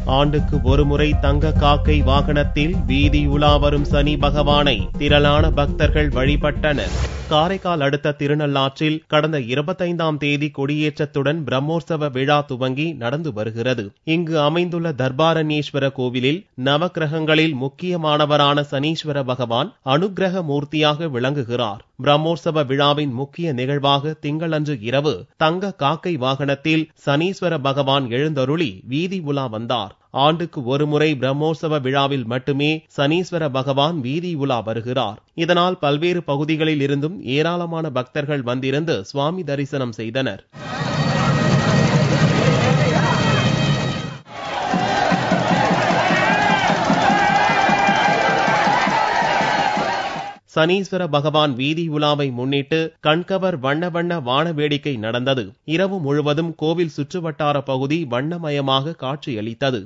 ஆண்டுக்கு ஒருமுறை தங்க காக்கை வாகனத்தில் வீதி உலா வரும் சனி பகவானை திரளான பக்தர்கள் வழிபட்டனர். காரைக்கால் அடுத்த திருநள்ளாற்றில் கடந்த 25ஆம் தேதி கொடியேற்றத்துடன் பிரம்மோற்சவ விழா துவங்கி நடந்து வருகிறது. இங்கு அமைந்துள்ள தர்பாரண்யேஸ்வர கோவிலில் நவக்கிரகங்களில் முக்கியமானவரான சனீஸ்வர பகவான் அனுக்கிரக மூர்த்தியாக விளங்குகிறார். பிரம்மோற்சவ விழாவின் முக்கிய நிகழ்வாக திங்களன்று இரவு தங்க காக்கை வாகனத்தில் சனீஸ்வர பகவான் எழுந்தருளி வீதி உலா வந்தார். ஆண்டுக்கு ஒருமுறை பிரம்மோற்சவ விழாவில் மட்டுமே சனீஸ்வர பகவான் வீதி உலா வருகிறார். இதனால் பல்வேறு பகுதிகளில் இருந்தும் ஏராளமான பக்தர்கள் வந்திருந்து சுவாமி தரிசனம் செய்தனர். சனீஸ்வர பகவான் வீதி உலாவை முன்னிட்டு கண்கவர் வண்ண வண்ண வான வேடிக்கை நடந்தது. இரவு முழுவதும் கோவில் சுற்றுவட்டார பகுதி வண்ணமயமாக காட்சியளித்தது.